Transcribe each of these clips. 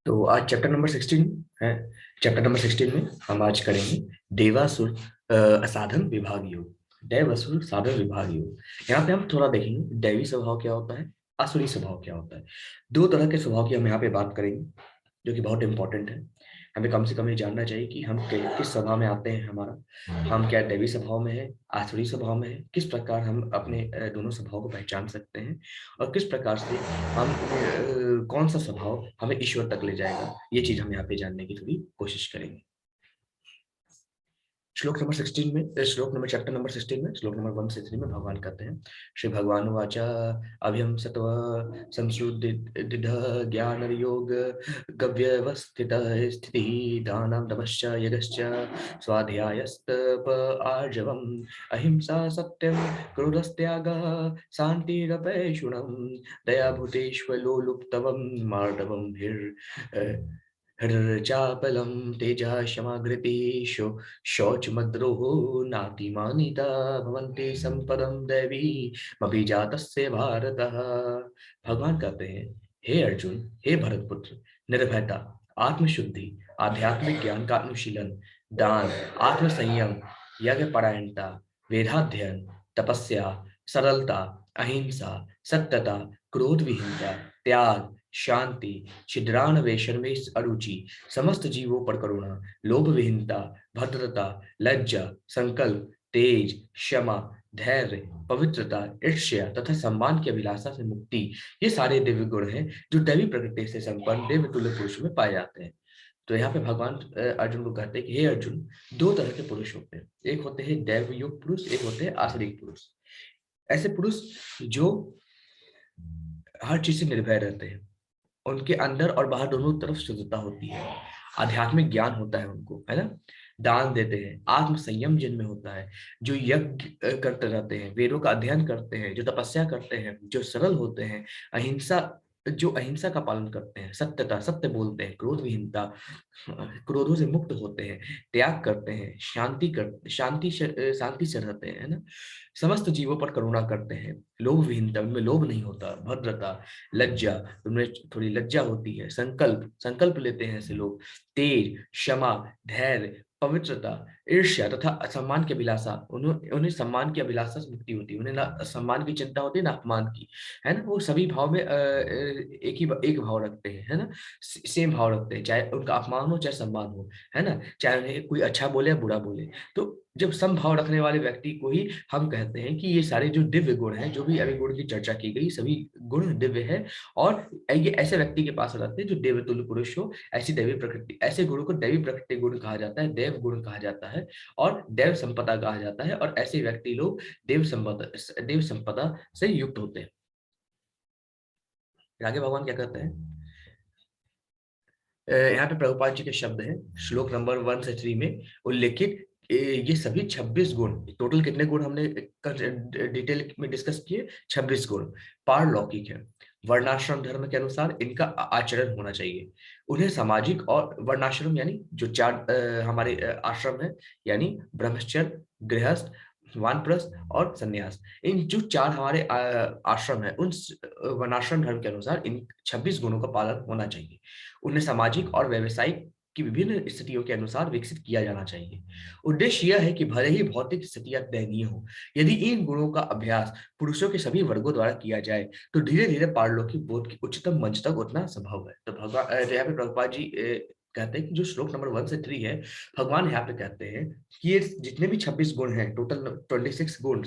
तो आज chapter number 16 है। चैप्टर नंबर 16 में हम आज करेंगे देवासुर असाधन विभाग योग। देवासुर साधन विभाग योग। यहाँ पे हम थोड़ा देखेंगे दैवी स्वभाव क्या होता है, आसुरी स्वभाव क्या होता है। दो तरह के स्वभाव की हम यहाँ पे बात करेंगे, जो कि बहुत इंपॉर्टेंट है। हमें कम से कम ये जानना चाहिए कि हम किस स्वभाव में आते हैं। हमारा हम क्या दैवी स्वभाव में है, आसुरी स्वभाव में है, किस प्रकार हम अपने दोनों स्वभाव को पहचान सकते हैं, और किस प्रकार से हम कौन सा स्वभाव हमें ईश्वर तक ले जाएगा। ये चीज हम यहाँ पे जानने की थोड़ी कोशिश करेंगे। श्लोक नंबर 16 में, श्लोक नंबर चैप्टर नंबर 16 में श्लोक नंबर 1 से 3 में भगवान कहते हैं, श्री भगवान वाचा अभ्यम सत्व संसुदिध ज्ञान योग गव्यवस्थित स्थिति दानम तपश्च यगश्च स्वाध्यायस्तप आर्जवम अहिंसा सत्यम क्रोधस्त्यागः शान्तिरपैशुनम दया भूतेष्वलोलुप्तवम मार्दवम हृचापलं तेजः क्षमाघृतिः शौचमद्रोहो नातिमानिता भवन्ति संपदं दैवी मभिजातस्य भारतः। भगवान कहते हैं, हे अर्जुन, हे भरतपुत्र, निर्भयता, आत्मशुद्धि, आध्यात्मिक ज्ञान का अनुशीलन, दान, आत्मसंयम, यज्ञ परायणता, वेदाध्ययन, तपस्या, सरलता, अहिंसा, सत्यता, क्रोध विहीनता, त्याग, शांति, छिद्रान्वेषण में अरुचि, समस्त जीवों पर करुणा, लोभ विहीनता, भद्रता, लज्जा, संकल्प, तेज, क्षमा, धैर्य, पवित्रता, ईर्ष्या तथा सम्मान की अभिलाषा से मुक्ति, ये सारे दिव्य गुण हैं जो दैवी प्रकृति से संपन्न देव तुल्य पुरुष में पाए जाते हैं। तो यहाँ पे भगवान अर्जुन को कहते हैं कि हे अर्जुन, दो तरह के पुरुष होते हैं, एक होते हैं दैवयुक्त पुरुष, एक होते हैं आसुरिक पुरुष। ऐसे पुरुष जो हर चीज से निर्भय रहते हैं, उनके अंदर और बाहर दोनों तरफ शुद्धता होती है, आध्यात्मिक ज्ञान होता है उनको, है ना, दान देते हैं, आत्म संयम जिनमें होता है, जो यज्ञ करते रहते हैं, वेदों का अध्ययन करते हैं, जो तपस्या करते हैं, जो सरल होते हैं, अहिंसा, जो अहिंसा का पालन करते हैं, सत्यता, सत्य बोलते हैं, क्रोध विहीनता, क्रोधों से मुक्त होते हैं, त्याग करते हैं, शांति से रहते हैं, है ना, समस्त जीवों पर करुणा करते हैं, लोभ विहीनता, उनमें लोभ नहीं होता, भद्रता, लज्जा, उनमें थोड़ी लज्जा होती है, संकल्प, संकल्प लेते हैं ऐसे लोग, तेज, क्षमा, धैर्य, पवित्रता, ईर्ष्या तथा सम्मान की अभिलाषा, उन्हें उन्हें सम्मान की अभिलाषा से मुक्ति होती है, उन्हें ना सम्मान की चिंता होती है ना अपमान की, है ना, वो सभी भाव में एक भाव रखते हैं, है ना, सेम भाव रखते हैं, चाहे उनका अपमान हो चाहे सम्मान हो, है ना, चाहे उन्हें कोई अच्छा बोले या बुरा बोले। तो जब समभाव रखने वाले व्यक्ति को ही हम कहते हैं कि ये सारे जो दिव्य गुण हैं, जो भी अभी गुण की चर्चा की गई, सभी गुण दिव्य है, और ये ऐसे व्यक्ति के पास रहते हैं जो देवतुल्य पुरुष हो, ऐसी दैवी प्रकृति, ऐसे गुणों को दैवी प्रकृति गुण कहा जाता है, देव गुण कहा जाता है, और देव संपदा कहा जाता है, और ऐसे व्यक्ति लोग देव संपदा से युक्त होते हैं। आगे भगवान क्या कहते हैं, यहाँ पे प्रभुपाद जी के शब्द हैं, श्लोक नंबर 1 से 3 में उल्लेखित ये सभी 26 गुण, टोटल कितने गुण हमने डिटेल में डिस्कस किए, 26 गुण पारलौकिक है। वर्णाश्रम धर्म के अनुसार इनका आचरण होना चाहिए। उन्हें सामाजिक और वर्णाश्रम यानी जो चार हमारे आश्रम है, यानी ब्रह्मचर्य, गृहस्थ, वानप्रस्थ और संन्यास, इन जो चार हमारे आश्रम है, उन वर्णाश्रम धर्म के अनुसार इन 26 गुणों का पालन होना चाहिए। उन्हें सामाजिक और व्यवसायिक की विभिन्न स्थितियों के अनुसार विकसित किया जाना चाहिए। उद्देश्य यह है कि भले ही भौतिक स्थितियां दयनीय हो, यदि इन गुणों का अभ्यास पुरुषों के सभी वर्गों द्वारा किया जाए तो धीरे धीरे पारलौकिक बोध की उच्चतम मंच तक उतना संभव है। तो भगवान यहाँ पे प्रभुपाद जी कहते हैं कि जो श्लोक नंबर 1 से 3 है, भगवान यहाँ पे कहते हैं कि ये जितने भी 26 गुण हैं, टोटल 26 गुण,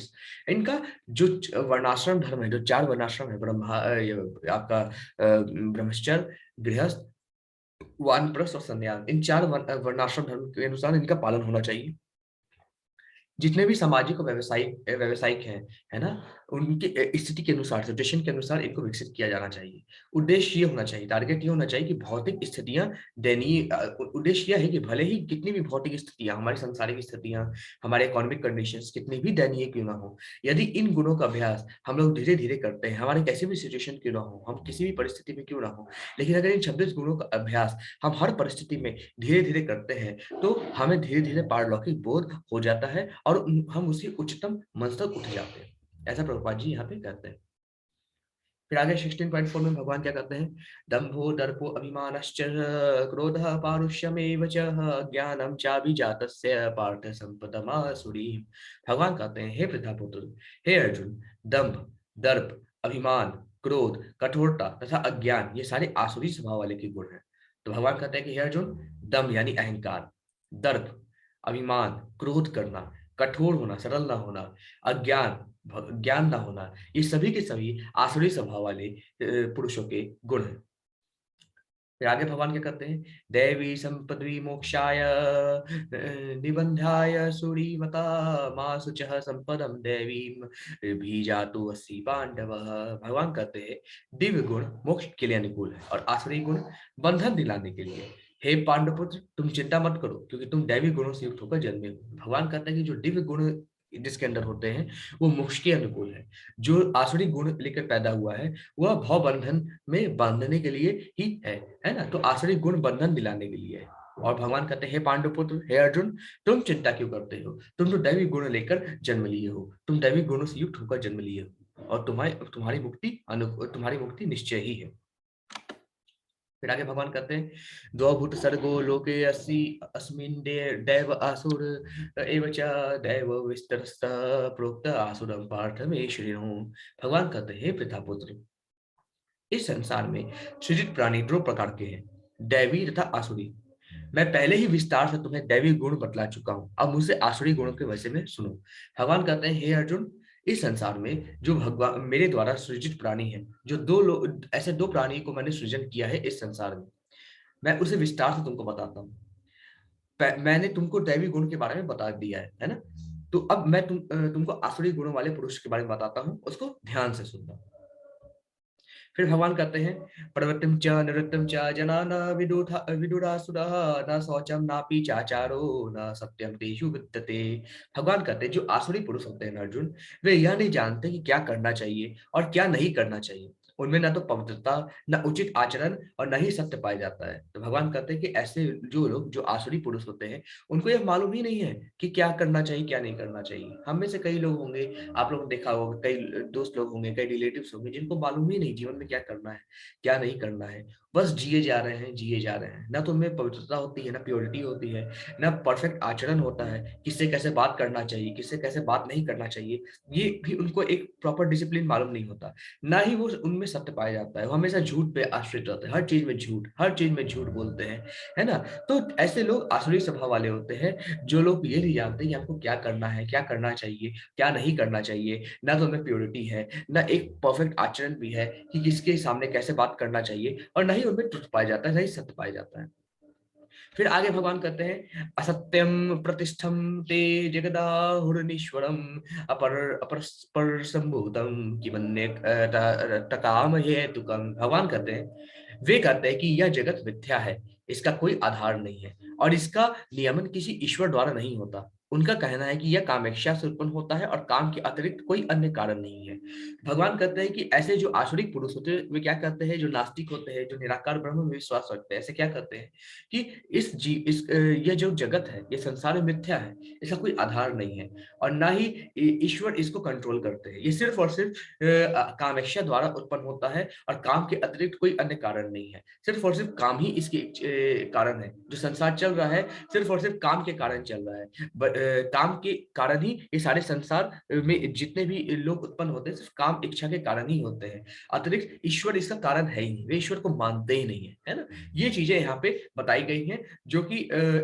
इनका जो वर्णाश्रम धर्म है, जो चार वर्णाश्रम है, आपका ब्रह्मचर्य, गृहस्थ, वानप्रस्थ और संन्यास, इन चार वर्णाश्रम धर्म के अनुसार इनका पालन होना चाहिए। जितने भी सामाजिक और व्यवसायिक व्यवसायिक हैं, है ना, उनकी स्थिति के अनुसार, सिचुएशन के अनुसार इनको विकसित किया जाना चाहिए। उद्देश्य ये होना चाहिए, टारगेट ये होना चाहिए कि भौतिक स्थितियां दयनीय, उद्देश्य यह है कि भले ही कितनी भी भौतिक स्थितियां, हमारी सांसारिक स्थितियां, हमारे इकोनॉमिक कंडीशंस कितनी भी दयनीय क्यों ना हो, यदि इन गुणों का अभ्यास हम लोग धीरे धीरे करते हैं, हमारे कैसी भी सिचुएशन क्यों ना हो, हम किसी भी परिस्थिति में क्यों ना हो, लेकिन अगर इन 26 गुणों का अभ्यास हम हर परिस्थिति में धीरे धीरे करते हैं, तो हमें धीरे धीरे पारलौकिक बोध हो जाता है और हम उसी उच्चतम मंच तक उठ जाते हैं। ऐसा प्रभुपाद जी यहाँ पे कहते हैं। फिर आगे 16.4 में भगवान क्या कहते हैं, दंभो दर्पो अभिमानश्च क्रोधः पारुष्यमेव च ज्ञानम चाभिजातस्य पार्थ संपदमासुरी। भगवान कहते हैं, हे प्रतापुत्र, हे अर्जुन, दंभ, दर्प, अभिमान, क्रोध, कठोरता तथा अज्ञान ये सारे आसुरी स्वभाव वाले के गुण हैं। तो भगवान कहते हैं कि हे अर्जुन, दम यानी अहंकार, दर्प, अभिमान, क्रोध करना, कठोर होना, सरल ना होना, अज्ञान, ज्ञान ना होना, ये सभी के सभी आसुरी स्वभाव वाले पुरुषों के गुण हैं। फिर आगे भगवान क्या करते हैं, दैवी संपद्वी मोक्षाय निबंधाय सुरीमता मा शुचः संपदम दैवीम बीजातु अस्सी पांडव। भगवान कहते हैं, दिव्य गुण मोक्ष के लिए अनुकूल है और आसुरी गुण बंधन दिलाने के लिए। हे पांडुपुत्र, तुम चिंता मत करो क्योंकि तुम दैवी गुणों से युक्त होकर जन्मे हो। भगवान कहते हैं कि जो दिव्य गुण जिसके अंदर होते हैं वो मोक्ष के अनुकूल है। जो आसुरी गुण लेकर पैदा हुआ है वह भव बंधन में बांधने के लिए ही है ना। तो आसुरी गुण बंधन दिलाने के लिए है। और भगवान कहते हैं, हे पांडुपुत्र, हे अर्जुन, तुम चिंता क्यों करते हो, तुम तो दैवी गुण लेकर जन्म लिए हो, तुम दैवी गुणों से युक्त होकर जन्म लिए हो और तुम्हारी मुक्ति निश्चय ही है। फिर आगे भगवान कहते हैं, द्वभूत सर्गो लोके अस्सी अस्मिन् दैव आसुर एव च दैव विस्तरस्त प्रोक्त आसुरम पार्थ मे शृणु। भगवान कहते हैं, हे प्रतापुत्र, इस संसार में सृजित प्राणी दो प्रकार के हैं, दैवी तथा आसुरी। मैं पहले ही विस्तार से तुम्हें दैवी गुण बतला चुका हूं, अब मुझसे आसुरी गुणों के वजह में सुनो। भगवान कहते हैं, हे अर्जुन, इस संसार में जो भगवान मेरे द्वारा सृजित प्राणी है, जो ऐसे दो प्राणी को मैंने सृजन किया है इस संसार में, मैं उसे विस्तार से तुमको बताता हूँ। मैंने तुमको दैवी गुण के बारे में बता दिया है ना। तो अब मैं तुमको आसुरी गुणों वाले पुरुष के बारे में बताता हूँ, उसको ध्यान से सुनना। फिर भगवान कहते हैं, प्रवृत्तिम च निवृत्तिम च जनाना विदुरासुरः न शौचम नापि चाचारो न सत्यम तेषु विद्यते। भगवान कहते हैं, जो आसुरी पुरुष होते हैं ना अर्जुन, वे यह नहीं जानते कि क्या करना चाहिए और क्या नहीं करना चाहिए। उनमें न तो पवित्रता, न उचित आचरण और न ही सत्य पाया जाता है। तो भगवान कहते हैं कि ऐसे जो लोग जो आसुरी पुरुष होते हैं, उनको यह मालूम ही नहीं है कि क्या करना चाहिए क्या नहीं करना चाहिए। हम में से कई लोग होंगे, आप लोगों ने देखा होगा, कई दोस्त लोग होंगे, कई रिलेटिव्स होंगे जिनको मालूम ही नहीं जीवन में क्या करना है क्या नहीं करना है, बस जिए जा रहे हैं जिए जा रहे हैं। ना तो उनमें पवित्रता होती है, ना प्योरिटी होती है, ना परफेक्ट आचरण होता है, किससे कैसे बात करना चाहिए, किससे कैसे बात नहीं करना चाहिए, ये भी उनको एक प्रॉपर डिसिप्लिन मालूम नहीं होता। ना ही वो उनमें सत्य पाया जाता है, वो हमेशा झूठ पे आश्रित रहते हैं, हर चीज में झूठ बोलते हैं, है ना। तो ऐसे लोग आसुरी स्वभाव वाले होते हैं, जो लोग ये नहीं जानते कि हमको क्या करना है, क्या करना चाहिए, क्या नहीं करना चाहिए। ना तो उनमें प्योरिटी है, ना एक परफेक्ट आचरण भी है कि किसके सामने कैसे बात करना चाहिए, और ना ही उनमें ट्रुथ पाया जाता है, ना ही सत्य पाया जाता है। फिर आगे भगवान कहते हैं, असत्यम प्रतिष्ठम ते जगदाहुरनीश्वरम अपर अपरस्पर संभूतम किमन्य तकाम हेतुकम। भगवान कहते हैं, वे कहते हैं कि यह जगत मिथ्या है, इसका कोई आधार नहीं है और इसका नियमन किसी ईश्वर द्वारा नहीं होता। उनका कहना है कि यह कामेक्षा से उत्पन्न होता है और काम के अतिरिक्त कोई अन्य कारण नहीं है। भगवान कहते हैं कि ऐसे जो आसुरिक पुरुष होते हैं वे क्या कहते हैं, जो नास्तिक होते हैं, जो निराकार ब्रह्म में विश्वास रखते हैं, ऐसे क्या कहते हैं कि ये जो जगत है, ये संसार में मिथ्या है, इसका कोई आधार नहीं है और ना ही ईश्वर इसको कंट्रोल करते हैं। ये सिर्फ और सिर्फ कामेक्षा द्वारा उत्पन्न होता है और काम के अतिरिक्त कोई अन्य कारण नहीं है। सिर्फ और सिर्फ काम ही इसके कारण है। जो संसार चल रहा है सिर्फ और सिर्फ काम के कारण चल रहा है। काम के कारण ही ये सारे संसार में जितने भी लोग उत्पन्न होते हैं सिर्फ काम इच्छा के कारण ही होते हैं। अतिरिक्त ईश्वर इसका कारण है ही नहीं, वे ईश्वर को मानते ही नहीं है ना। ये चीजें यहाँ पे बताई गई हैं, जो कि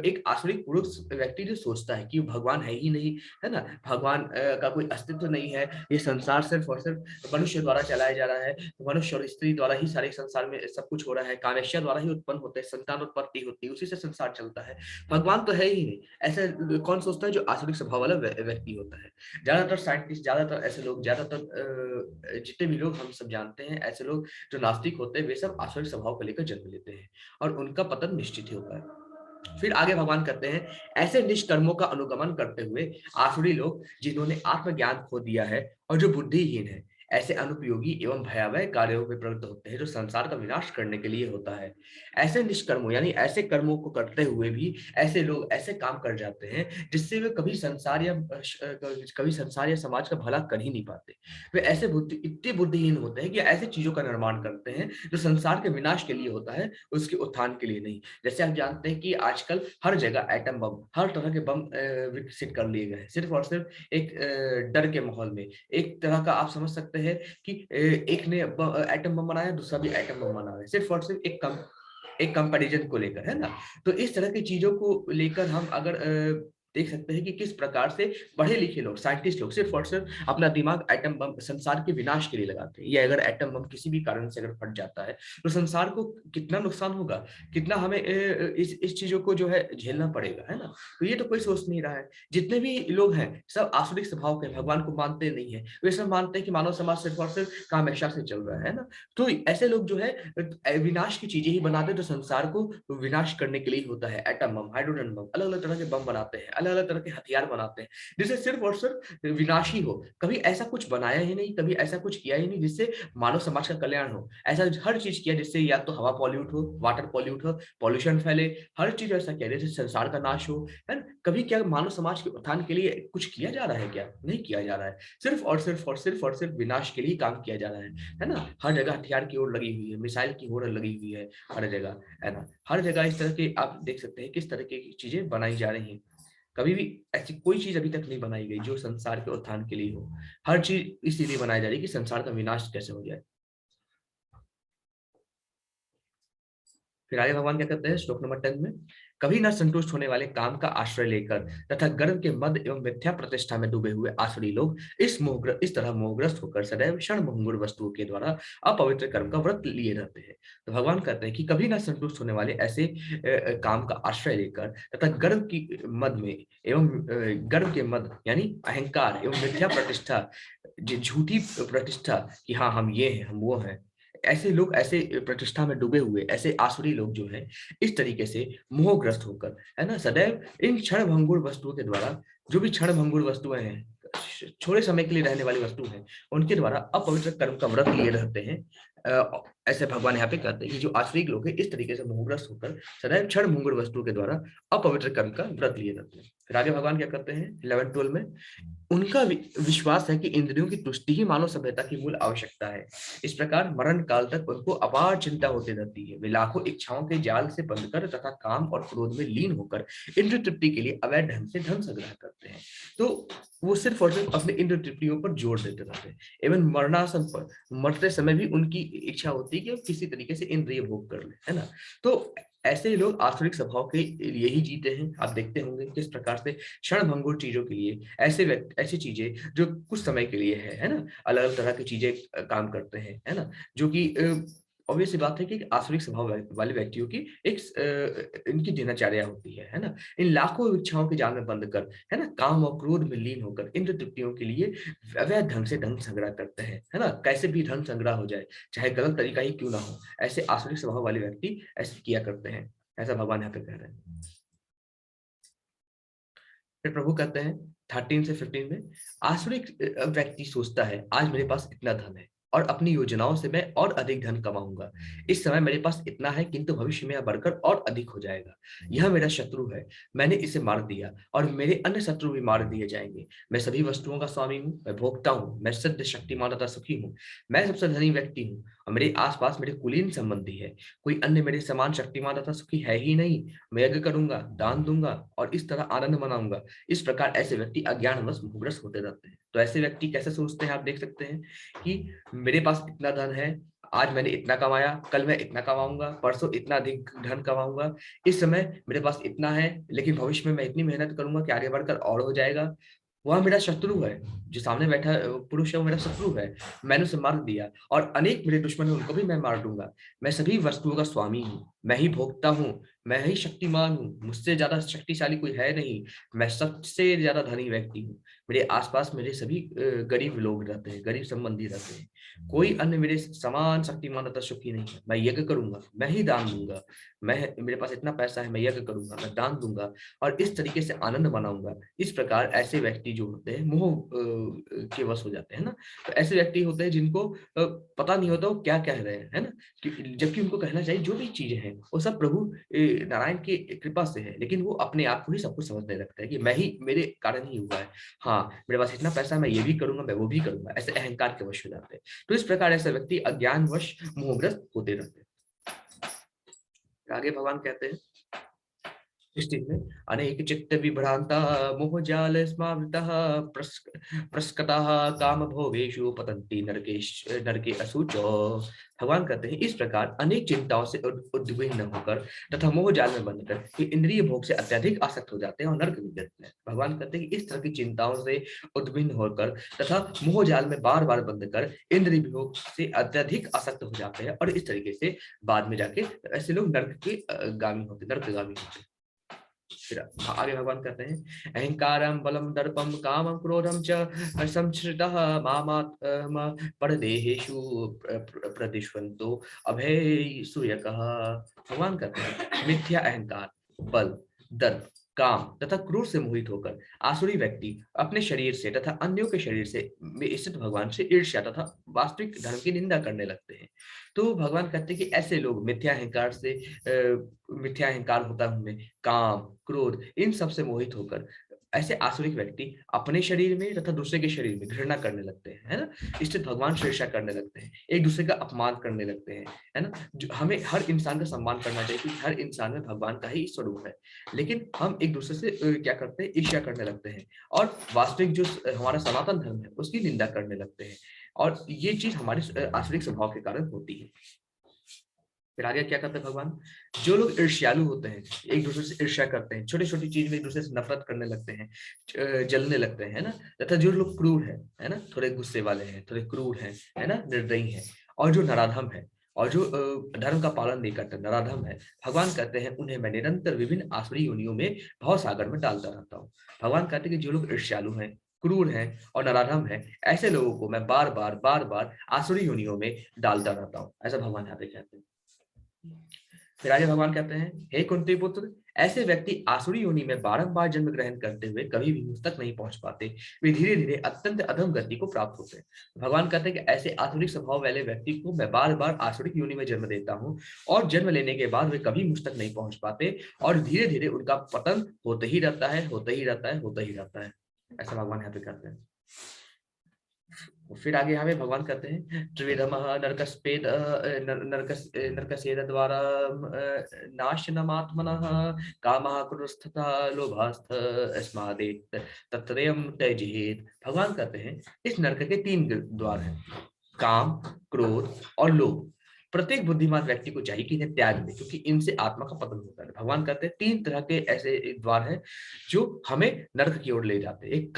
एक आसुरिक पुरुष व्यक्ति जो सोचता है कि भगवान है ही नहीं, है ना, भगवान का कोई अस्तित्व नहीं है, ये संसार सिर्फ और सिर्फ मनुष्य द्वारा चलाया जा रहा है, मनुष्य और स्त्री द्वारा ही सारे संसार में सब कुछ हो रहा है, कामेष्या द्वारा ही उत्पन्न होते हैं, संतान उत्पत्ति होती है, उसी से संसार चलता है, भगवान तो है ही नहीं। ऐसा कौन सोचता है? जो आसुरिक स्वभाव वाला व्यक्ति होता है। ज्यादातर साइंटिस्ट, ज्यादातर ऐसे लोग, जितने भी लोग हम सब जानते हैं, ऐसे लोग जो नास्तिक होते हैं वे सब आसुरिक स्वभाव को लेकर जन्म लेते हैं और उनका पतन निश्चित ही होता है। फिर आगे भगवान कहते हैं, ऐसे निष्कर्मों का अनुगमन करते हुए आसुरी लोग जिन्होंने आत्मज्ञान खो दिया है और जो बुद्धिहीन है, ऐसे अनुपयोगी एवं भयावह कार्यों में प्रवृत्त होते हैं जो संसार का विनाश करने के लिए होता है। ऐसे निष्कर्मों यानी ऐसे कर्मों को करते हुए भी ऐसे लोग ऐसे काम कर जाते हैं जिससे वे कभी संसार या समाज का भला कर ही नहीं पाते। वे ऐसे इतने बुद्धिहीन होते हैं कि ऐसी चीजों का निर्माण करते हैं जो संसार के विनाश के लिए होता है, उसके उत्थान के लिए नहीं। जैसे आप जानते हैं कि आजकल हर जगह एटम बम, हर तरह के बम विकसित कर लिए गए हैं, सिर्फ और सिर्फ एक डर के माहौल में। एक तरह का आप समझ सकते हैं कि एक ने एटम बम बनाया, दूसरा भी एटम बम बना रहा है, सिर्फ और सिर्फ एक कंपैरिजन को लेकर, है ना? तो इस तरह की चीजों को लेकर हम अगर देख सकते हैं कि किस प्रकार से पढ़े लिखे लोग, साइंटिस्ट लोग सिर्फ और सिर्फ अपना दिमाग एटम बम संसार के विनाश के लिए लगाते हैं। या अगर एटम बम किसी भी कारण से अगर फट जाता है तो संसार को कितना नुकसान होगा, कितना हमें इस चीजों को जो है झेलना पड़ेगा, है ना? तो ये तो कोई सोच नहीं रहा है। जितने भी लोग हैं सब आसुरिक स्वभाव के, भगवान को मानते नहीं है। वे सब मानते हैं कि मानव समाज सिर्फ और सिर्फ कामेच्छा से चल रहा है ना? तो ऐसे लोग जो है विनाश की चीजें ही बनाते हैं जो संसार को विनाश करने के लिए होता है। एटम बम, हाइड्रोजन बम, अलग अलग तरह के बम बनाते हैं, अलग अलग तरह के हथियार बनाते हैं जिससे सिर्फ और सिर्फ विनाश ही हो। कभी ऐसा कुछ बनाया ही नहीं, कभी ऐसा कुछ किया ही नहीं जिससे मानव समाज का कल्याण हो। ऐसा हर चीज किया जिससे या तो हवा पॉल्यूट हो, वाटर पॉल्यूट हो, पॉल्यूशन फैले, हर चीज ऐसा किया जिससे संसार का नाश हो, है ना? कभी क्या मानव समाज के उत्थान के लिए कुछ किया जा रहा है? क्या नहीं किया जा रहा है। सिर्फ विनाश के लिए काम किया जा रहा है ना? हर जगह हथियार की ओर लगी हुई है, मिसाइल की ओर लगी हुई है हर जगह, है ना? हर जगह इस तरह के आप देख सकते हैं किस तरह की चीजें बनाई जा रही हैं। कभी भी ऐसी कोई चीज अभी तक नहीं बनाई गई जो संसार के उत्थान के लिए हो। हर चीज इसीलिए बनाई जा रही है कि संसार का विनाश कैसे हो जाए। फिर आगे भगवान क्या कहते हैं श्लोक नंबर 10 में, कभी न संतुष्ट होने वाले काम का आश्रय लेकर तथा गर्व के मद एवं मिथ्या प्रतिष्ठा में डूबे हुए आसुरी लोग इस तरह मोहग्रस्त होकर सदैव क्षण भंगुर वस्तुओं के द्वारा अपवित्र कर्म का व्रत लिए रहते हैं। तो भगवान कहते हैं कि कभी न संतुष्ट होने वाले ऐसे काम का आश्रय लेकर तथा गर्व की मद में एवं गर्व के मद यानी अहंकार एवं मिथ्या प्रतिष्ठा, झूठी प्रतिष्ठा कि हाँ हम ये हैं, हम वो हैं, ऐसे लोग ऐसे प्रतिष्ठा में डूबे हुए ऐसे आसुरी लोग जो हैं इस तरीके से मोहग्रस्त होकर, है ना, सदैव इन क्षण भंगुर वस्तुओं के द्वारा, जो भी क्षण भंगुर वस्तुएं हैं, थोड़े समय के लिए रहने वाली वस्तु हैं, उनके द्वारा अपवित्र कर्म का व्रत लिए रहते हैं। ऐसे भगवान यहाँ पे कहते हैं कि जो आसुरी लोग हैं इस तरीके से मोहग्रस्त होकर सदैव क्षण भंगुर वस्तुओं के द्वारा अपवित्र कर्म का व्रत लिए रहते हैं। फिर आगे भगवान क्या करते हैं 11-12 में, उनका विश्वास है कि इंद्रियों की तुष्टि ही मानव सभ्यता की मूल आवश्यकता है। इस प्रकार मरण काल तक उनको अपार चिंता होती रहती है। वे लाखों इच्छाओं के जाल से बंधकर तथा काम और क्रोध में लीन होकर इंद्र तृप्ति के लिए अवैध ढंग से धन संग्रह करते हैं। तो वो सिर्फ और सिर्फ अपने इंद्र तृप्तियों पर जोर देते रहते हैं। एवं मरणासन पर मरते समय भी उनकी इच्छा होती है कि वो किसी तरीके से इंद्रिय भोग कर ले, है ना? तो ऐसे लोग आसुरिक स्वभाव के लिए ही जीते हैं। आप देखते होंगे किस प्रकार से क्षण भंगुर चीजों के लिए ऐसी चीजें जो कुछ समय के लिए है ना, अलग अलग तरह की चीजें काम करते हैं, है ना? जो कि ऑब्वियस सी बात है कि आसुरिक स्वभाव वाले व्यक्तियों की एक इनकी दिनचर्या होती है ना? इन लाखों इच्छाओं के जाल में बंद कर, है ना, काम और क्रोध में लीन होकर इंद्र तृप्तियों के लिए अवैध ढंग से धन संग्रह करते हैं, है ना? कैसे भी धन संग्रह हो जाए, चाहे गलत तरीका ही क्यों ना हो, ऐसे आसुरिक स्वभाव वाले व्यक्ति ऐसे किया करते हैं। ऐसा भगवान यहाँ पे कह रहे हैं। फिर प्रभु कहते हैं 13 से 15 में, आसुरिक व्यक्ति सोचता है आज मेरे पास इतना धन है और अपनी योजनाओं से मैं और अधिक धन कमाऊंगा। इस समय मेरे पास इतना है किंतु भविष्य में यह बढ़कर और अधिक हो जाएगा। यह मेरा शत्रु है, मैंने इसे मार दिया और मेरे अन्य शत्रु भी मार दिए जाएंगे। मैं सभी वस्तुओं का स्वामी हूँ, मैं भोगता हूँ, मैं सिद्ध शक्तिमान तथा सुखी हूँ। मैं सबसे धनी व्यक्ति हूँ और मेरे आसपास मेरे कुलीन संबंधी है। कोई अन्य मेरे समान शक्तिमान तथा सुखी है ही नहीं। मैं यज्ञ करूंगा, दान दूंगा और इस तरह आनंद मनाऊंगा। इस प्रकार ऐसे व्यक्ति अज्ञानवश मोहग्रस्त होते रहते हैं। तो ऐसे व्यक्ति कैसे सोचते हैं आप देख सकते हैं कि मेरे पास इतना धन है, आज मैंने इतना कमाया, कल मैं इतना कमाऊंगा, परसों इतना अधिक धन कमाऊंगा। इस समय मेरे पास इतना है लेकिन भविष्य में मैं इतनी मेहनत करूंगा कि आगे बढ़कर और हो जाएगा। वह मेरा शत्रु है, जो सामने बैठा पुरुष है वो मेरा शत्रु है, मैंने उसे मार दिया और अनेक मेरे दुश्मन हैं उनको भी मैं मार दूंगा। मैं सभी वस्तुओं का स्वामी हूँ, मैं ही भोगता हूँ, मैं ही शक्तिमान हूँ, मुझसे ज्यादा शक्तिशाली कोई है नहीं, मैं सबसे ज्यादा धनी व्यक्ति हूँ, मेरे आसपास मेरे सभी गरीब लोग रहते हैं, गरीब संबंधी रहते हैं, कोई अन्य मेरे समान शक्तिमान तथा सुखी नहीं है। मैं यज्ञ करूंगा, मैं ही दान दूंगा, मैं मेरे पास इतना पैसा है, मैं यज्ञ करूंगा, मैं दान दूंगा और इस तरीके से आनंद मनाऊंगा। इस प्रकार ऐसे व्यक्ति जो होते हैं मोह के वश हो जाते हैं ना। तो ऐसे व्यक्ति होते हैं जिनको पता नहीं होता वो क्या कह रहे हैं, है ना, जबकि उनको कहना चाहिए जो भी चीजें हैं वो सब प्रभु नारायण की कृपा से है, लेकिन वो अपने आप को ही सब कुछ समझने लगता है कि मैं ही, मेरे कारण ही हुआ है, हाँ मेरे पास इतना पैसा, मैं ये भी करूंगा, मैं वो भी करूंगा, ऐसे अहंकार के वश हो जाते हैं। तो इस प्रकार ऐसे व्यक्ति अज्ञानवश मोहग्रस्त होते रहते हैं। आगे भगवान कहते हैं स्थित में, अनेक चित्त विभ्रांता मोहजाल स्मावृतः प्रस्कतः काम भोगेषु पतन्ति नरकेश नरके असुचो। भगवान कहते हैं इस प्रकार अनेक चिंताओं से उद्विग्न होकर तथा मोहजाल में बंधकर ये इंद्रिय भोग से अत्यधिक आसक्त हो जाते हैं और नरक में गिरते हैं। भगवान कहते हैं कि इस तरह की चिंताओं से उद्विग्न होकर तथा मोहजाल में बार बार बंधकर इंद्रिय भोग से अत्यधिक आसक्त हो जाते हैं और इस तरीके से बाद में जाके ऐसे लोग नरक के गामी होते, नरकगामी होते हैं। फिर आगे भगवान कहते हैं अहंकारम बलम दर्पम कामम क्रोधम च संश्रितः मामात्म परदेहेषु प्रतिष्वन्तो अभय सूयकः। भगवान कहते हैं मिथ्या अहंकार, बल, दर्प, काम तथा क्रोध से मोहित होकर आसुरी व्यक्ति अपने शरीर से तथा अन्यों के शरीर से स्थित भगवान से ईर्ष्या तथा वास्तविक धर्म की निंदा करने लगते हैं। तो भगवान कहते हैं कि ऐसे लोग मिथ्या अहंकार से मिथ्या अहंकार होता है उनमें, काम, क्रोध, इन सब से मोहित होकर ऐसे आसुरिक व्यक्ति अपने शरीर में तथा दूसरे के शरीर में घृणा करने लगते हैं, है ना, इससे भगवान से ईर्ष्या करने लगते हैं, एक दूसरे का अपमान करने लगते हैं, है ना। जो हमें हर इंसान का सम्मान करना चाहिए क्योंकि हर इंसान में भगवान का ही स्वरूप है, लेकिन हम एक दूसरे से क्या करते हैं, ईर्ष्या करने लगते हैं और वास्तविक जो हमारा सनातन धर्म है उसकी निंदा करने लगते हैं और ये चीज हमारे आसुरिक स्वभाव के कारण होती है। फिर आगे क्या करते हैं भगवान, जो लोग ईर्ष्यालु होते हैं, एक दूसरे से ईर्ष्या करते हैं, छोटी छोटी चीज में एक दूसरे से नफरत करने लगते हैं, जलने लगते हैं, है ना, तथा जो लोग क्रूर है ना, थोड़े गुस्से वाले हैं, थोड़े क्रूर हैं, है ना, निर्दयी हैं, और जो नराधम है और जो धर्म का पालन नहीं करते, नराधम है, भगवान कहते हैं उन्हें मैं निरंतर विभिन्न आसुरी योनियों में भव सागर में डालता रहता हूँ। भगवान कहते हैं कि जो लोग ईर्ष्यालु हैं, क्रूर हैं और नराधम है, ऐसे लोगों को मैं बार बार आसुरी योनियों में डालता रहता हूँ, ऐसा भगवान यहाँ पे कहते हैं। फिर आगे भगवान कहते हैं हे कुंती पुत्र, ऐसे व्यक्ति आसुरी योनि में बारंबार जन्म ग्रहण करते हुए कभी भी मुझ तक नहीं पहुंच पाते, वे धीरे धीरे अत्यंत अधम गति को प्राप्त होते हैं। भगवान कहते हैं कि ऐसे आसुरिक स्वभाव वाले व्यक्ति को मैं बार बार आसुरिक योनि में जन्म देता हूँ और जन्म लेने के बाद वे कभी मुझ तक नहीं पहुंच पाते और धीरे धीरे उनका पतन होते ही रहता है, होते ही रहता है, होता ही रहता है, ऐसा भगवान यहाँ पे कहते हैं। फिर आगे हमें भगवान कहते हैं त्रिविधमः नरकस्पेद नरकसेद द्वारा नाशनमात्मनः कामः क्रोधस्तथा लोभस्त अस्मादेत तत्रयम् त्यजेत। भगवान कहते हैं इस नरक के 3 द्वार हैं, काम, क्रोध और लोभ। प्रत्येक बुद्धिमान व्यक्ति को चाहिए कि इन्हें त्याग दे क्योंकि इनसे आत्मा का पतन होता है। भगवान कहते हैं 3 तरह के ऐसे द्वार हैं जो हमें नरक की ओर ले जाते हैं, एक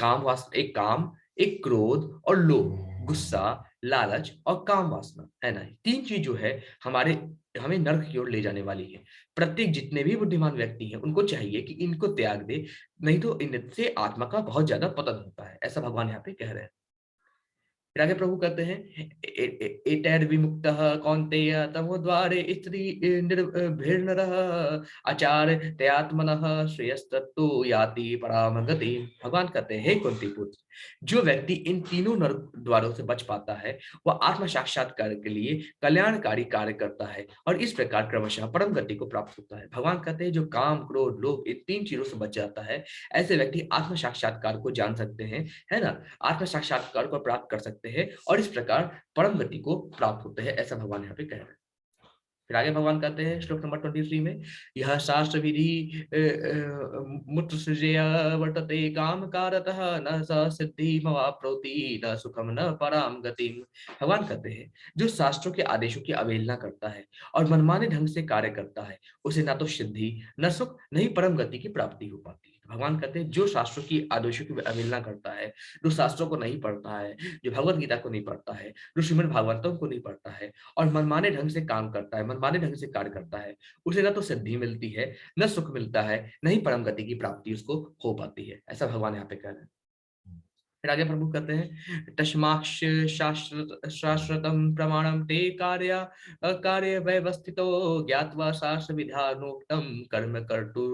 काम, एक क्रोध और लोभ, गुस्सा, लालच और काम वासना, है ना, 3 चीज जो है हमारे हमें नरक की ओर ले जाने वाली है। प्रत्येक जितने भी बुद्धिमान व्यक्ति हैं उनको चाहिए कि इनको त्याग दे, नहीं तो इनसे आत्मा का बहुत ज्यादा पतन होता है, ऐसा भगवान यहाँ पे कह रहे हैं। फिर आगे प्रभु कहते हैं एतैर् विमुक्तः कौन्तेय तमोद्वारे स्त्री निर्भीर्नरः आचार तयात्मनः श्रेयस्तत्तो याति पराम गति। भगवान कहते हैं हे कुंती पुत्र, जो व्यक्ति इन तीनों नर द्वारों से बच पाता है वह आत्म साक्षात्कार के लिए कल्याणकारी कार्य करता है और इस प्रकार क्रमशः परम गति को प्राप्त होता है। भगवान कहते हैं जो काम, क्रोध, लोभ इन 3 चीजों से बच जाता है ऐसे व्यक्ति आत्म साक्षात्कार को जान सकते हैं, है ना, आत्म साक्षात्कार को प्राप्त कर सकते हैं और इस प्रकार परम गति को प्राप्त होते हैं, ऐसा भगवान यहाँ पे कह रहे हैं। फिर आगे भगवान कहते हैं श्लोक नंबर 23 में, यह शास्त्र विधि मूत्र सृजया वर्तते काम कारतः न स सिद्धि मवाप्नोति न सुखम न पराम गतिम। भगवान कहते हैं जो शास्त्रों के आदेशों की अवहेलना करता है और मनमाने ढंग से कार्य करता है उसे ना तो सिद्धि, न सुख, न ही परम गति की प्राप्ति हो पाती है। भगवान कहते हैं जो शास्त्रों की आदेशों की अवहेलना करता है, जो शास्त्रों को नहीं पढ़ता है, जो भगवत गीता को नहीं पढ़ता है, जो श्रीमद् भागवतम को नहीं पढ़ता है और मनमाने ढंग से काम करता है, मनमाने ढंग से कार्य करता है, उसे न तो सिद्धि मिलती है, न सुख मिलता है, न ही परम गति की प्राप्ति उसको हो पाती है। ऐसा भगवान यहाँ पे कह रहे हैं। फिर आगे प्रभु कहते हैं तस्माक्ष शाश्वतम प्रमाणम ते कार्य अकार्य व्यवस्थितो ज्ञात्वा शास्त्र विधानोक्तम कर्म कर्तु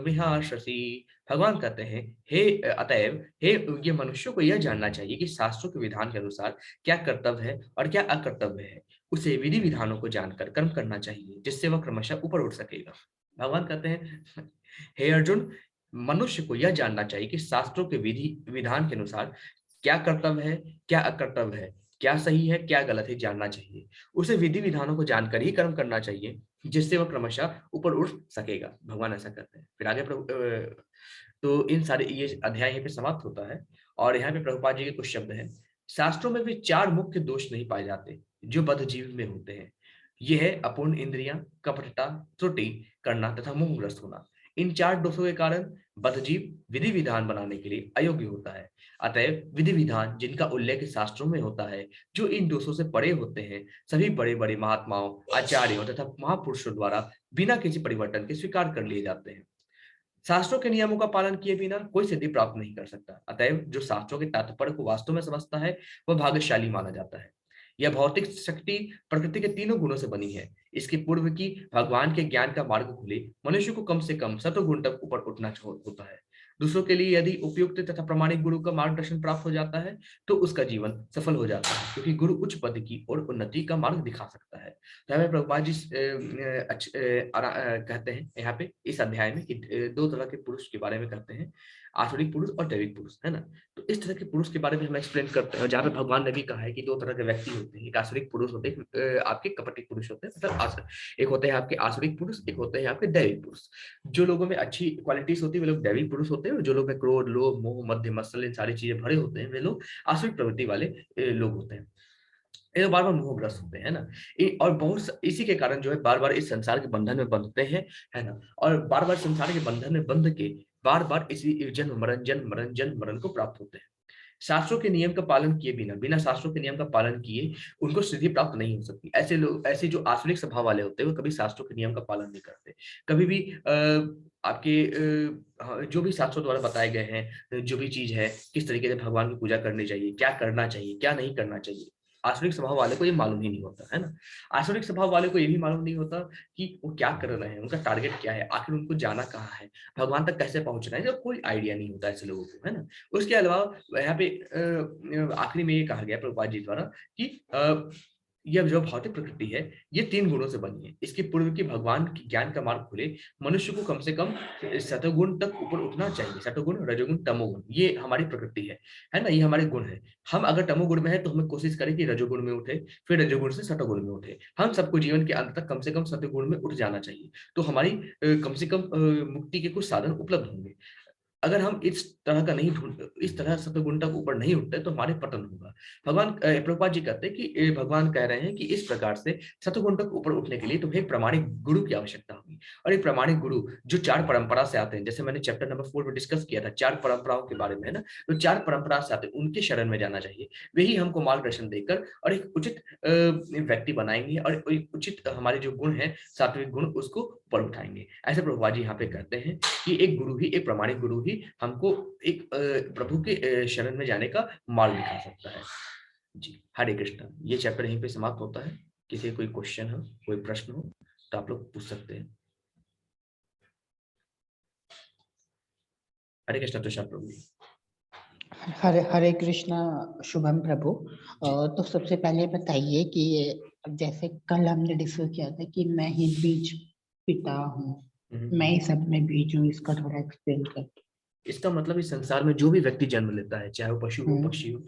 विहाससी। भगवान कहते हैं हे अतएव हे ये मनुष्य को यह जानना चाहिए कि शास्त्रों के विधान के अनुसार क्या कर्तव्य है और क्या अकर्तव्य है। उसे विधि विधानों को जानकर कर्म करना चाहिए जिससे वह क्रमशः ऊपर उठ सकेगा। भगवान कहते हैं हे अर्जुन, मनुष्य को यह जानना चाहिए कि शास्त्रों के विधि विधान के अनुसार क्या कर्तव्य है, क्या अकर्तव्य है, क्या सही है, क्या गलत है, जानना चाहिए। उसे विधि विधानों को जानकर ही कर्म करना चाहिए जिससे वह क्रमशः ऊपर उठ सकेगा। भगवान ऐसा कहते हैं। फिर आगे प्रभु तो इन सारे ये अध्याय यहाँ पे समाप्त होता है और यहाँ पे प्रभुपाद जी के कुछ शब्द हैं। शास्त्रों में भी 4 मुख्य दोष नहीं पाए जाते जो बद्धजीव में होते हैं। ये है अपूर्ण इंद्रियां, कपटता, त्रुटि करना तथा मोहग्रस्त होना। इन 4 दोषों के कारण बद्धजीव विधि विधान बनाने के लिए अयोग्य होता है। अतएव विधि विधान जिनका उल्लेख शास्त्रों में होता है, जो इन दोषों से परे होते हैं, सभी बड़े बड़े महात्माओं, आचार्यों तथा महापुरुषों द्वारा बिना किसी परिवर्तन के स्वीकार कर लिए जाते हैं। शास्त्रों के नियमों का पालन किए बिना कोई सिद्धि प्राप्त नहीं कर सकता। अतएव जो शास्त्रों के तात्पर्य को वास्तव में समझता है वह भाग्यशाली माना जाता है। यह भौतिक शक्ति प्रकृति के तीनों गुणों से बनी है। इसके पूर्व की भगवान के ज्ञान का मार्ग खुले मनुष्य को कम से कम सत्वगुण तक ऊपर उठना होता है। दूसरों के लिए यदि उपयुक्त तथा प्रमाणिक गुरु का मार्गदर्शन प्राप्त हो जाता है तो उसका जीवन सफल हो जाता है, क्योंकि गुरु उच्च पद की और उन्नति का मार्ग दिखा सकता है। तो हमें प्रभुपाद जी कहते हैं यहाँ पे इस अध्याय में कि 2 तरह के पुरुष के बारे में कहते हैं, आसुरिक पुरुष और दैविक पुरुष, है ना। तो इस तरह के पुरुष के बारे में हम एक्सप्लेन करते हैं, जहाँ पे भगवान ने भी कहा है कि 2 तरह के व्यक्ति होते हैं। एक आसुरिक पुरुष होते हैं, आपके कपटी पुरुष होते हैं, मतलब एक होते हैं आपके आसुरिक पुरुष, एक होते हैं आपके दैविक पुरुष। जो लोगों में अच्छी क्वालिटीज होती है वे लोग दैविक पुरुष होते हैं, और जो लोग में क्रोध, लोभ, मोह, मध्य, मत्सर इन सारी चीजें भरे होते हैं वे लोग आसुरिक प्रवृत्ति वाले लोग होते हैं। ये बार बार मोहग्रस्त होते हैं ना। और बहुत इसी के कारण जो है बार बार इस संसार के बंधन में बंधते हैं, है ना। और बार बार संसार के बंधन में बंध के बार बार इसी जन्म मरण को प्राप्त होते हैं। शास्त्रों के नियम का पालन किए बिना, बिना शास्त्रों के नियम का पालन किए उनको सिद्धि प्राप्त नहीं हो सकती। ऐसे लोग, ऐसे जो आसुरिक स्वभाव वाले होते हैं वो कभी शास्त्रों के नियम का पालन नहीं करते। कभी भी आपके जो भी शास्त्रों द्वारा बताए गए हैं, जो भी चीज है, किस तरीके से भगवान की पूजा करनी चाहिए, क्या करना चाहिए, क्या नहीं करना चाहिए, आसुरिक स्वभाव वाले को ये मालूम ही नहीं होता, है ना। आसुरिक स्वभाव वाले को ये भी मालूम नहीं होता कि वो क्या कर रहे हैं, उनका टारगेट क्या है, आखिर उनको जाना कहाँ है, भगवान तक कैसे पहुंचना है, कोई आइडिया नहीं होता ऐसे लोगों को, है ना। उसके अलावा यहाँ पे आखिरी में ये कहा गया प्रभुपाद जी द्वारा कि यह जो भौतिक प्रकृति है ये 3 गुणों से बनी है। इसके पूर्व की भगवान की ज्ञान का मार्ग खुले मनुष्य को कम से कम सतोगुण तक ऊपर उठना चाहिए। सतोगुण, रजोगुण, तमोगुण, ये हमारी प्रकृति है ना, ये हमारे गुण है। हम अगर तमोगुण में है तो हमें कोशिश करें कि रजोगुण में उठे, फिर रजोगुण से सतोगुण में उठे। हम सबको जीवन के अंत तक कम से कम सतोगुण में उठ जाना चाहिए, तो हमारी कम से कम मुक्ति के कुछ साधन उपलब्ध होंगे। अगर हम इस तरह का नहीं ढूंढ, इस तरह सतोगुण तक ऊपर नहीं उठते तो हमारे पतन होगा। भगवान प्रभुपाद जी कहते हैं कि भगवान कह रहे हैं कि इस प्रकार से सतोगुण तक ऊपर उठने के लिए तुम्हें एक प्रामाणिक गुरु की आवश्यकता होगी। और एक प्रामाणिक गुरु जो 4 परंपरा से आते हैं, जैसे मैंने चैप्टर नंबर 4 में डिस्कस किया था 4 परंपराओं के बारे में, है ना। तो 4 परंपरा से आते हैं, उनके शरण में जाना चाहिए। वही हमको मार्गदर्शन देकर और एक उचित व्यक्ति बनाएंगे और एक उचित हमारे जो गुण है, सात्विक गुण, उसको ऊपर उठाएंगे। ऐसे प्रभुपाद जी यहाँ पे कहते हैं कि एक गुरु ही, एक प्रामाणिक गुरु ही हमको एक प्रभु के शरण में जाने का मार्ग दिखा सकता है। जी, हरे कृष्ण। ये चैप्टर यहीं पे समाप्त होता है। किसी कोई क्वेश्चन हो, कोई प्रश्न हो तो आप लोग पूछ सकते हैं। हरे कृष्ण तुषार प्रभु। हरे हरे कृष्णा शुभम प्रभु। तो सबसे पहले बताइए कि जैसे कल हमने डिस्कस किया था कि मैं ही बीज पिता हूँ, मैं ही सब में बीज हूँ, इसका थोड़ा एक्सप्लेन कर। इसका मतलब इस संसार में जो भी व्यक्ति जन्म लेता है, चाहे वो पशु हो, पक्षी हो,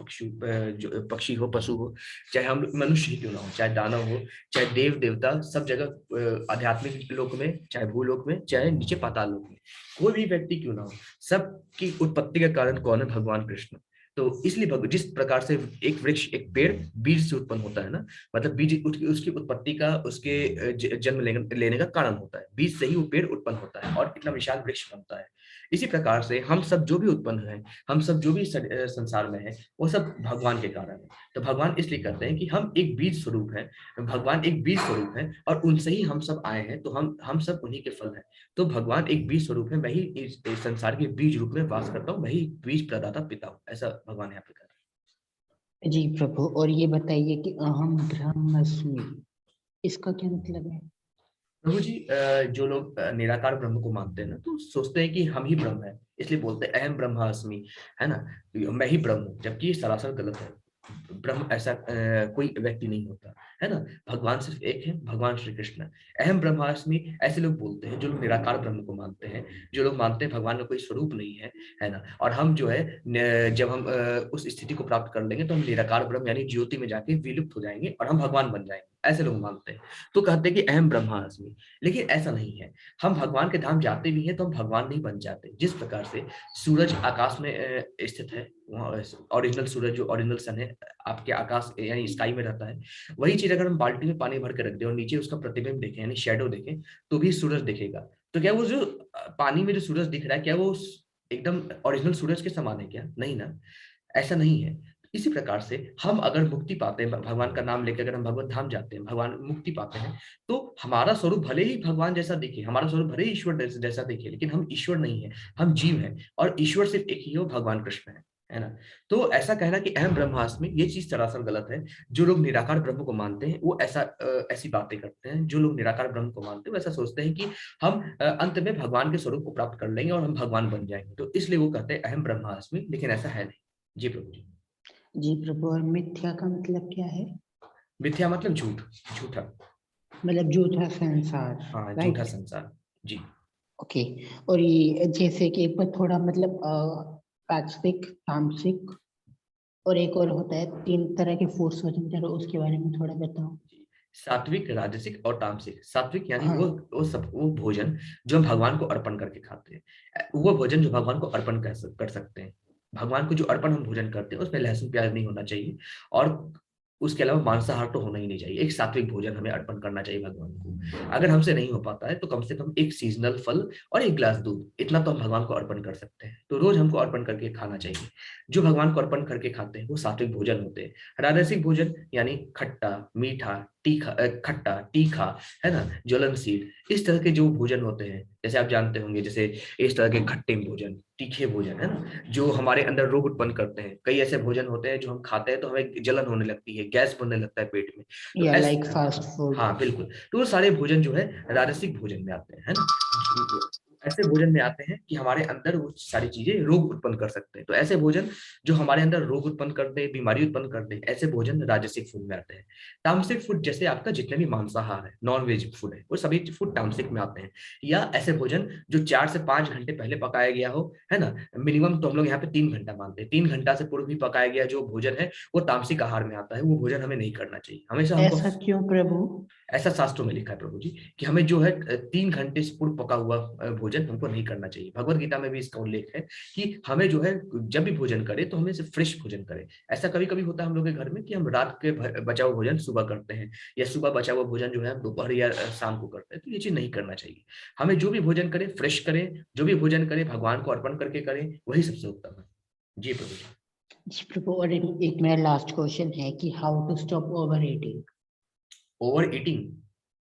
पक्षी हो, पशु हो, चाहे हम लोग मनुष्य ही क्यों ना हो, चाहे दानव हो, चाहे देव देवता, सब जगह आध्यात्मिक लोक में, चाहे भूलोक में, चाहे नीचे पाताल लोक में, कोई भी व्यक्ति क्यों ना हो, सबकी उत्पत्ति का कारण कौन है? भगवान कृष्ण। तो इसलिए जिस प्रकार से एक वृक्ष, एक पेड़ बीज से उत्पन्न होता है ना, मतलब बीज उसकी उत्पत्ति का, उसके जन्म लेने का कारण होता है, बीज से ही वो पेड़ उत्पन्न होता है और इतना विशाल वृक्ष बनता है। इसी प्रकार से हम सब जो भी उत्पन्न हैं, हम सब जो भी संसार में है, वो सब भगवान के कारण है। तो भगवान इसलिए कहते हैं कि हम एक बीज स्वरूप हैं, भगवान एक बीज स्वरूप है और उनसे ही हम सब आए हैं, तो हम सब उन्हीं के फल हैं। तो भगवान एक बीज स्वरूप है, मैं ही इस संसार के बीज रूप में वास करता हूँ, मैं ही बीज प्रदाता पिता हूँ, ऐसा भगवान यहाँ पे कहते हैं। जी प्रभु, और ये बताइए कि अहम ब्रह्मस्मि, इसका क्या मतलब है? प्रभु जी, जो लोग निराकार ब्रह्म को मानते हैं ना, तो सोचते हैं कि हम ही ब्रह्म है, इसलिए बोलते हैं अहम ब्रह्मास्मि, है ना, मैं ही ब्रह्म हूँ, जबकि ये सरासर गलत है। ब्रह्म ऐसा कोई व्यक्ति नहीं होता, है ना। भगवान सिर्फ एक है, भगवान श्री कृष्ण। अहम ब्रह्मास्मि ऐसे लोग बोलते हैं जो लोग निराकार ब्रह्म को मानते हैं, जो लोग मानते हैं भगवान का कोई स्वरूप नहीं है ना। और हम जो है जब हम उस स्थिति को प्राप्त कर लेंगे तो हम निराकार ब्रह्म यानी ज्योति में जाके विलुप्त हो जाएंगे और हम भगवान बन जाएंगे, ऐसे लोग मानते हैं। तो कहते हैं कि अहम ब्रह्मास्मि, लेकिन ऐसा नहीं है। हम भगवान के धाम जाते भी हैं तो हम भगवान नहीं बन जाते। जिस प्रकार से सूरज आकाश में स्थित है, वहाँ ओरिजिनल सूरज जो ओरिजिनल सन है आपके आकाश यानी स्काई में रहता है, वही चीज अगर हम बाल्टी में पानी भर के रख दें और नीचे उसका प्रतिबिंब देखें यानी शेडो देखें, तो भी सूरज दिखेगा। तो क्या वो जो पानी में जो सूरज दिख रहा है, क्या वो एकदम ओरिजिनल सूरज के समान है क्या? नहीं ना, ऐसा नहीं है। इसी प्रकार से हम अगर मुक्ति पाते हैं, भगवान का नाम लेकर अगर हम भगवत धाम जाते हैं, भगवान मुक्ति पाते हैं, तो हमारा स्वरूप भले ही भगवान जैसा दिखे, हमारा स्वरूप भले ही ईश्वर जैसा दिखे, लेकिन हम ईश्वर नहीं है, हम जीव हैं। और ईश्वर सिर्फ एक ही हो, भगवान कृष्ण है ना। तो ऐसा कहना कि अहम ब्रह्मास्मि, ये चीज सरासर गलत है। जो लोग निराकार ब्रह्म को मानते हैं वो ऐसी बातें करते हैं। जो लोग निराकार ब्रह्म को मानते हैं वो ऐसा सोचते हैं कि हम अंत में भगवान के स्वरूप को प्राप्त कर लेंगे और हम भगवान बन जाएंगे, तो इसलिए वो कहते हैं अहम ब्रह्मास्मि, लेकिन ऐसा है नहीं। जी प्रभु जी। जी प्रभु, और मिथ्या का मतलब क्या है? मिथ्या मतलब झूठ, झूठा। मतलब झूठा संसार, हाँ, झूठा राइट? संसार। जी। ओके। और ये जैसे कि एक बार थोड़ा मतलब सात्विक, तामसिक और एक और होता है, तीन तरह के फूड्स होते हैं, जरा उसके बारे में थोड़ा बताओ। जी। सात्विक, राजसिक और तामसिक। सात्विक यानी हाँ। वो भोजन जो हम भगवान को अर्पण करके खाते हैं, वो भोजन जो भगवान को अर्पण कर सकते हैं। भगवान को जो अर्पण हम भोजन करते हैं उसमें लहसुन प्याज नहीं होना चाहिए, और उसके अलावा मांसाहार तो होना ही नहीं चाहिए। एक सात्विक भोजन हमें अर्पण करना चाहिए भगवान को। अगर हमसे नहीं हो पाता है तो कम से कम एक सीजनल फल और एक ग्लास दूध, इतना तो हम भगवान को अर्पण कर सकते हैं। तो रोज हमको अर्पण करके खाना चाहिए। जो भगवान को अर्पण करके खाते हैं वो सात्विक भोजन होते हैं। राजसिक भोजन यानी खट्टा मीठा, खट्टा तीखा, है ना, ज्वलनशील, इस तरह के जो भोजन होते हैं, जैसे आप जानते होंगे, जैसे इस तरह के खट्टे भोजन, तीखे भोजन, है ना, जो हमारे अंदर रोग उत्पन्न करते हैं। कई ऐसे भोजन होते हैं जो हम खाते हैं तो हमें जलन होने लगती है, गैस बनने लगता है पेट में। तो या ऐसे, लाइक फास्ट फूड। हाँ बिल्कुल, तो वो सारे भोजन जो है राजसिक भोजन में आते हैं, है ना। ऐसे भोजन में आते हैं कि हमारे अंदर वो सारी चीजें रोग उत्पन्न कर सकते हैं। तो ऐसे भोजन जो हमारे अंदर रोग उत्पन्न कर दे, बीमारी उत्पन्न कर दे, ऐसे भोजन राजसिक फूड में आते हैं। तामसिक फूड जैसे आपका जितने भी मांसाहार है, नॉन वेज फूड है, वो सभी फूड तामसिक में आते हैं। या ऐसे भोजन जो 4 से 5 घंटे पहले पकाया गया हो, है ना, मिनिमम तो हम लोग यहाँ पे 3 घंटा मानते हैं, 3 घंटा से पूर्व भी पकाया गया जो भोजन है वो तामसिक आहार में आता है। वो भोजन हमें नहीं करना चाहिए। हमेशा हमको, ऐसा क्यों प्रभु? ऐसा शास्त्रों में लिखा है प्रभु जी, कि हमें जो है 3 घंटे से पूर्व पका हुआ भोजन हमको नहीं करना चाहिए। भगवत गीता में भी इसका उल्लेख है कि हमें जो है जब भी भोजन करे तो हमें सिर्फ फ्रेश भोजन करे। ऐसा कभी कभी होता है हम लोग के घर में कि हम रात के बचा हुआ भोजन सुबह करते हैं, या सुबह बचा हुआ भोजन जो है हम दोपहर या शाम को करते हैं। तो ये चीज नहीं करना चाहिए। हमें जो भी भोजन करे फ्रेश करें, जो भी भोजन करे भगवान को अर्पण करके करें, वही सबसे उत्तम है। जी प्रभु जी। जी प्रभु, और एक मेरा लास्ट क्वेश्चन है कि how to stop over eating. Over eating.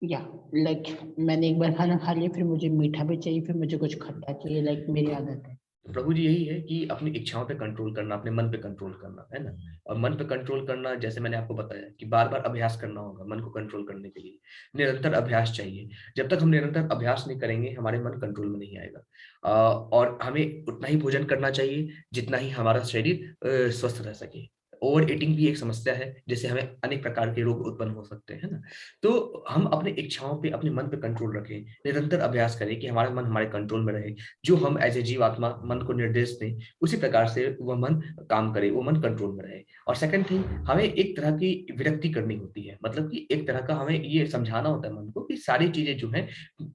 या लाइक मैंने एक बार खाना खा लिया, फिर मुझे मीठा भी चाहिए, फिर मुझे कुछ खट्टा चाहिए, लाइक मेरी आदत है। प्रभु जी यही है कि अपनी इच्छाओं पे कंट्रोल करना, अपने मन पे कंट्रोल करना, है ना। और मन पे कंट्रोल करना, जैसे मैंने आपको बताया कि बार बार अभ्यास करना होगा मन को कंट्रोल करने के लिए। निरंतर अभ्यास चाहिए। जब तक हम निरंतर अभ्यास नहीं करेंगे हमारे मन कंट्रोल में नहीं आएगा। और हमें उतना ही भोजन करना चाहिए जितना ही हमारा शरीर स्वस्थ रह सके। ओवर ईटिंग भी एक समस्या है, जिससे हमें अनेक प्रकार के रोग उत्पन्न हो सकते हैं, है ना। तो हम अपनी इच्छाओं पे, अपने मन पे कंट्रोल रखें, निरंतर अभ्यास करें कि हमारा मन हमारे कंट्रोल में रहे। जो हम एज ए जीवात्मा मन को निर्देश दें, उसी प्रकार से वह मन काम करे, वो मन कंट्रोल में रहे। और सेकंड थिंग, हमें एक तरह की विरक्ति करनी होती है, मतलब कि एक तरह का हमें ये समझाना होता है मन को कि सारी चीजें जो है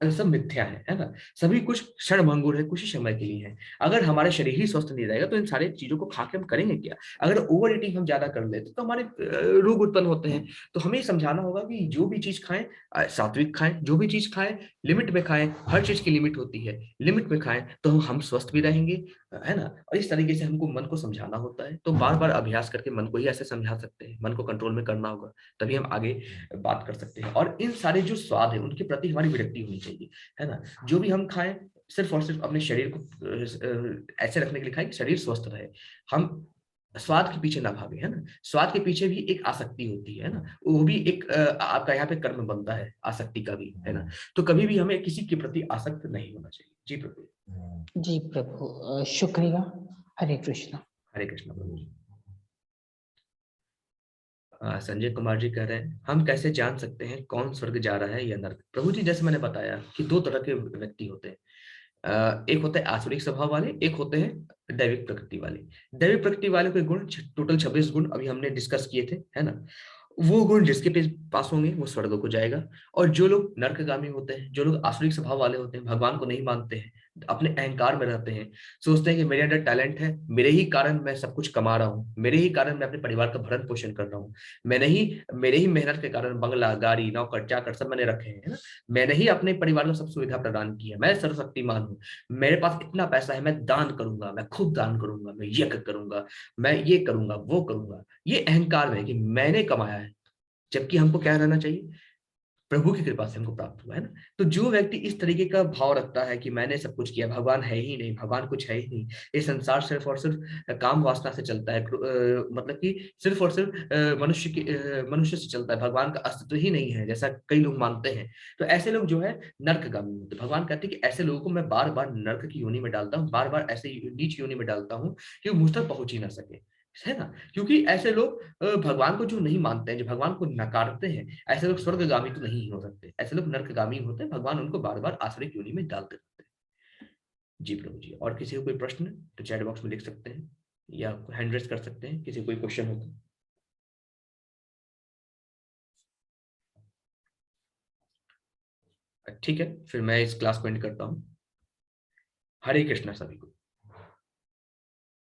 सब मिथ्या है ना। सभी कुछ क्षणभंगुर है, कुछ ही समय के लिए है। अगर हमारा शरीर ही स्वस्थ नहीं रहेगा तो इन सारी चीजों को खा के हम करेंगे क्या? अगर ओवर ईटिंग हम ज्यादा कर लेते तो हमारे रोग उत्पन्न होते हैं। तो हमें समझाना होगा कि जो भी चीज खाएं सात्विक खाएं, जो भी चीज खाएं लिमिट में खाएं, हर चीज की लिमिट होती है, लिमिट में खाएं तो हम स्वस्थ भी रहेंगे, है ना। और इस तरीके से हमको मन को समझाना होता है। तो बार बार अभ्यास करके मन को ही ऐसे समझा सकते हैं, मन को कंट्रोल में करना होगा, तभी हम आगे बात कर सकते हैं। और इन सारे जो स्वाद है उनके प्रति हमारी विरक्ति होनी चाहिए, है ना। जो भी हम खाएं सिर्फ और सिर्फ अपने शरीर को ऐसे रखने के लिए खाएं कि शरीर स्वस्थ रहे। हम स्वाद के पीछे ना भागे, है ना। स्वाद के पीछे भी एक आसक्ति होती है ना, वो भी एक आपका यहाँ पे कर्म बनता है आसक्ति का भी, है ना। तो कभी भी हमें किसी के प्रति आसक्त नहीं होना चाहिए। जी प्रभु। जी प्रभु, शुक्रिया। हरे कृष्णा। हरे कृष्णा प्रभु जी। संजय कुमार जी कह रहे हैं हम कैसे जान सकते हैं कौन स्वर्ग जा रहा है या नरक। प्रभु जी जैसे मैंने बताया कि दो तरह के व्यक्ति होते हैं, एक होते हैं आसुरिक स्वभाव वाले, एक होते हैं दैविक प्रकृति वाले। दैविक प्रकृति वाले के गुण टोटल 26 गुण अभी हमने डिस्कस किए थे, है ना। वो गुण जिसके पास होंगे वो स्वर्ग को जाएगा। और जो लोग नरकगामी होते हैं, जो लोग आसुरिक स्वभाव वाले होते हैं, भगवान को नहीं मानते हैं, अपने अहंकार में रहते हैं, सोचते हैं कि मेरे अंदर टैलेंट है, मेरे ही कारण मैं सब कुछ कमा रहा हूँ, मेरे ही कारण मैं अपने परिवार का भरण पोषण कर रहा हूँ, मेरे ही मेहनत के कारण बंगला गाड़ी नौकर चाकर सब मैंने रखे हैं, है ना। मैंने ही अपने परिवार को सब सुविधा प्रदान की है, मैं सर्वशक्तिमान हूँ, मेरे पास इतना पैसा है, मैं दान करूंगा, मैं खुद दान करूंगा, मैं यज्ञ करूंगा, मैं ये करूंगा वो करूंगा। ये अहंकार में है कि मैंने कमाया है, जबकि हमको क्या रहना चाहिए, प्रभु की कृपा से हमको प्राप्त हुआ, है ना। तो जो व्यक्ति इस तरीके का भाव रखता है कि मैंने सब कुछ किया, भगवान है ही नहीं, भगवान कुछ है ही नहीं, ये संसार सिर्फ और सिर्फ काम वासना से चलता है, मतलब कि सिर्फ और सिर्फ मनुष्य से चलता है, भगवान का अस्तित्व ही नहीं है जैसा कई लोग मानते हैं। तो ऐसे लोग जो है नर्कगामी होते हैं। भगवान कहते हैं कि ऐसे लोगों को मैं बार बार नर्क की योनि में डालता हूँ, बार बार ऐसे नीच योनि में डालता हूँ कि वो मुझ तक पहुंच ही ना सके, है ना। क्योंकि ऐसे लोग भगवान को जो नहीं मानते हैं, जो भगवान को नकारते हैं, ऐसे लोग स्वर्गगामी तो नहीं हो सकते, ऐसे लोग नरकगामी होते हैं, भगवान उनको बार बार आश्रय योनि में डालते रहते हैं। जी प्रभु जी। और किसी को कोई प्रश्न है तो चैट बॉक्स में लिख सकते हैं या हैंड रेज कर सकते हैं, किसी को कोई क्वेश्चन हो तो। ठीक है, फिर मैं इस क्लास को एंड करता हूँ। हरे कृष्णा सभी को।